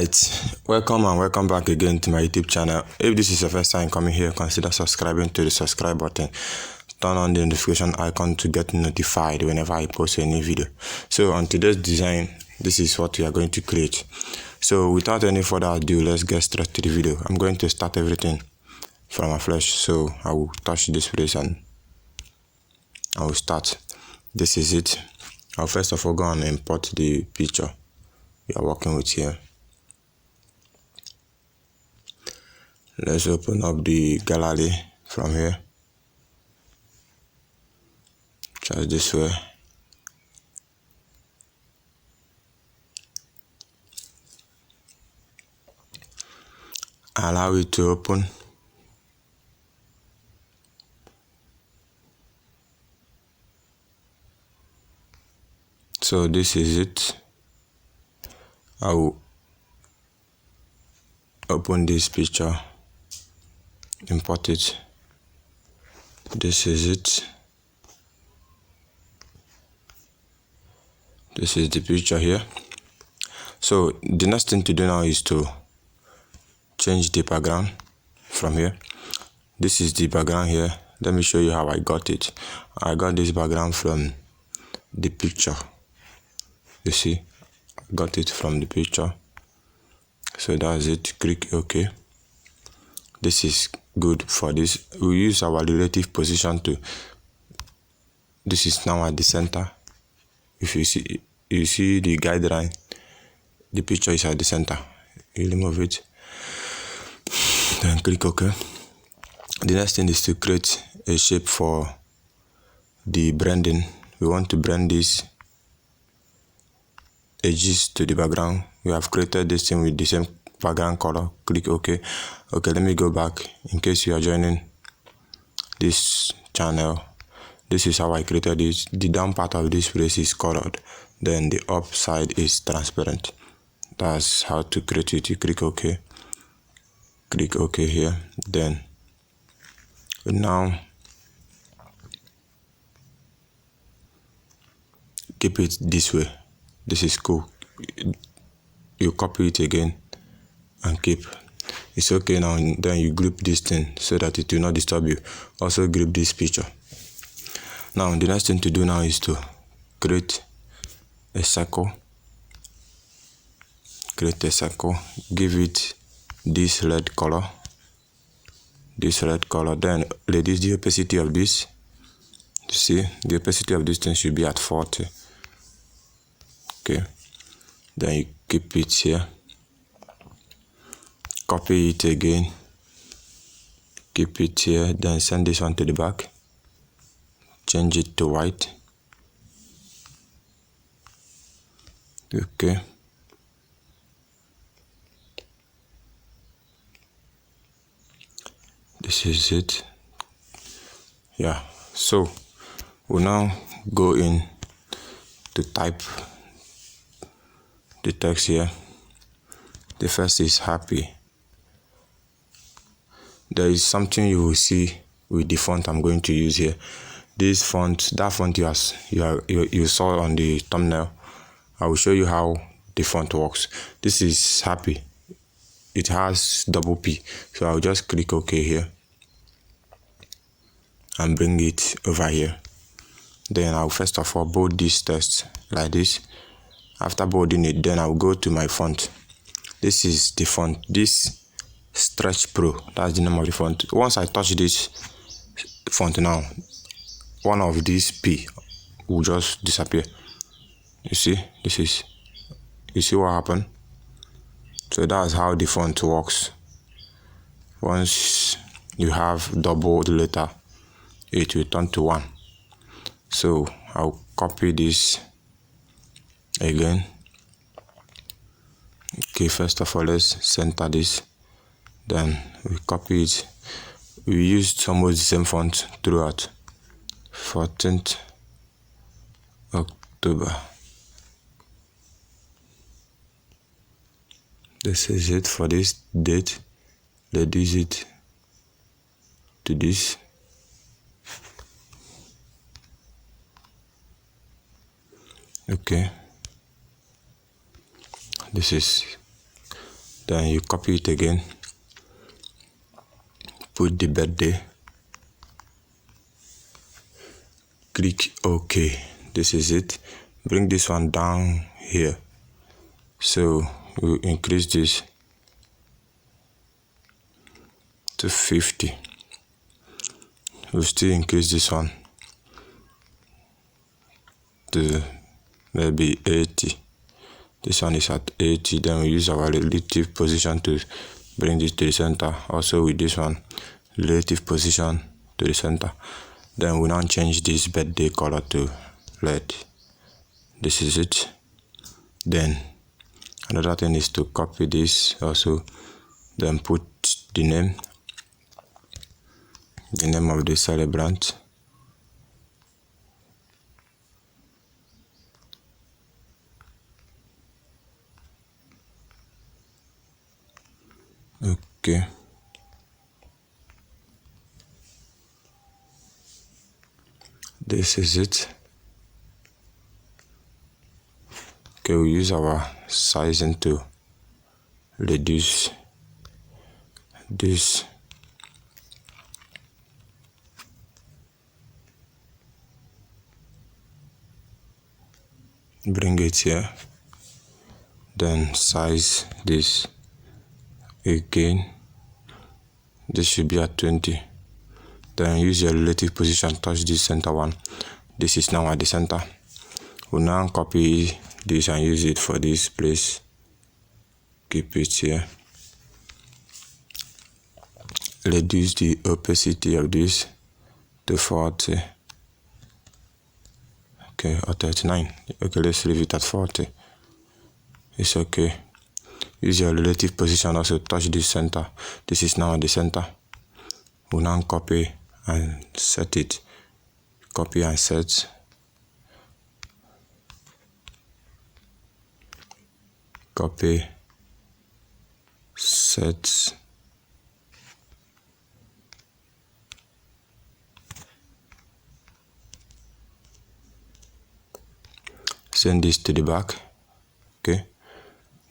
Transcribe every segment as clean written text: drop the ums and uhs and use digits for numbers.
Alright, welcome and welcome back again to my YouTube channel. If this is your first time coming here, consider subscribing to the subscribe button. Turn on the notification icon to get notified whenever I post a new video. So on today's design, this is what we are going to create. So without any further ado, let's get straight to the video. I'm going to start everything from a flash. So I will touch this place and I will start. This is it. I'll first of all go and import the picture we are working with here. Let's open up the gallery from here. Just this way. Allow it to open. So this is it. I will open this picture, import it. This is it. This is the picture here. So the next thing to do now is to change the background from here. This is the background here. Let me show you how I got it. I got this background from the picture. You see, I got it from the picture. So that's it. Click OK. This is good for this. We use our relative position to. This is now at the center. If you see the guideline, the picture is at the center. You remove it, then click OK. The next thing is to create a shape for the branding. We want to brand these edges to the background. We have created this thing with the same background color. Click OK. Okay, let me go back in case you are joining this channel. This is how I created this. The down part of this place is colored, then the up side is transparent. That's how to create it. You click OK. Click OK here. Then now keep it this way. This is cool. You copy it again and keep. It's okay now. Then you group this thing so that it will not disturb you. Also group this picture. Now the next thing to do now is to create a circle. Create a circle. Give it this red color. This red color. Then reduce the opacity of this. You see, the opacity of this thing should be at 40. Okay. Then you keep it here. Copy it again. Keep it here. Then send this one to the back. Change it to white. Okay. This is it. Yeah. So we'll now go in to type the text here. The first is happy. There is something you will see with the font I'm going to use here. This font, that font you saw on the thumbnail, I will show you how the font works. This is happy. It has double P. So I'll just click OK here and bring it over here. Then I'll first of all bold this text like this. After bolding it, then I'll go to my font. This is the font. This Stretch Pro, that's the name of the font. Once I touch this font now, one of these P will just disappear. You see, you see what happened? So that's how the font works. Once you have double the letter, it will turn to 1. So I'll copy this again. Okay, first of all, let's center this. Then we copy it. We used almost the same font throughout. 14th October. This is it for this date. Reduce it to this. Okay. This is Then you copy it again, put the birthday, click OK. This is it. Bring this one down here. So we'll increase this to 50. We'll still increase this one to maybe 80. This one is at 80. Then we use our relative position to bring this to the center. Also with this one, relative position to the center. Then we now change this birthday color to red. This is it. Then another thing is to copy this also, then put the name of the celebrant. Okay. This is it. Okay, we use our sizing to reduce this. Bring it here. Then size this again. This should be at 20. Then use your relative position, touch this center one. This is now at the center. We'll now copy this and use it for this place. Keep it here. Reduce the opacity of this to 40. Okay, or 39. Okay, let's leave it at 40. It's okay. Use your relative position also, touch this center. This is now at the center. We'll now copy and set it. Copy and set. Copy, set. Send this to the back. Okay.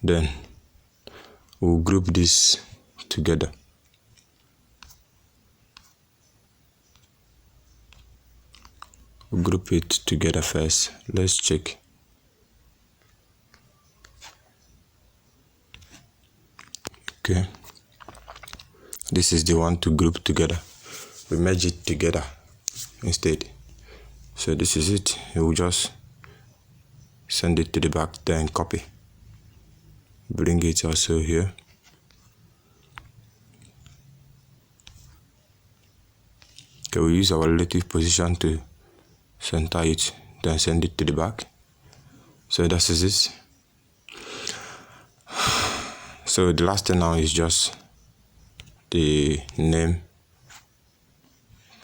Then we'll group this together. We'll group it together first. Let's check. Okay. This is the one to group together. We merge it together instead. So this is it. We'll just send it to the back, then copy. Bring it also here. Okay, we use our relative position to center it, then send it to the back. So that is it. So the last thing now is just the name.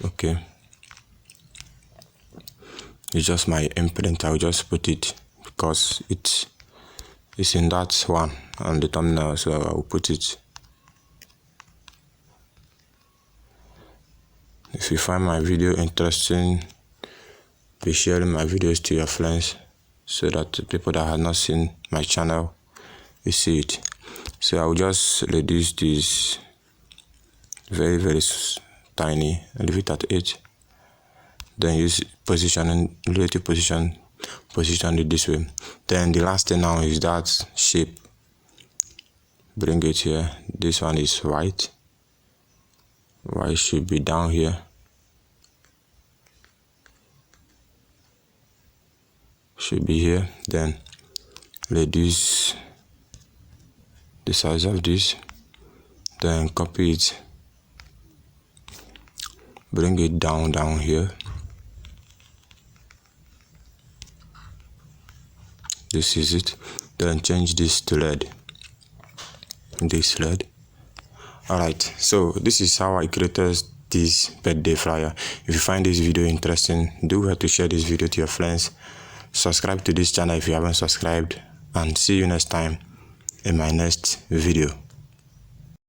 Okay. It's just my imprint. I'll just put it because it's in that one on the thumbnail, so I'll put it. If you find my video interesting, be sharing my videos to your friends so that the people that have not seen my channel will see it. So I'll just reduce this very tiny and leave it at 8. Then use positioning, relative position, position it this way. Then the last thing now is that shape. Bring it here. This one is white. White should be down here. Should be here. Then reduce the size of this. Then copy it. Bring it down here. This is it. Then change this to red. This red. Alright, so this is how I created this birthday flyer. If you find this video interesting, do have to share this video to your friends. Subscribe to this channel if you haven't subscribed, and see you next time in my next video.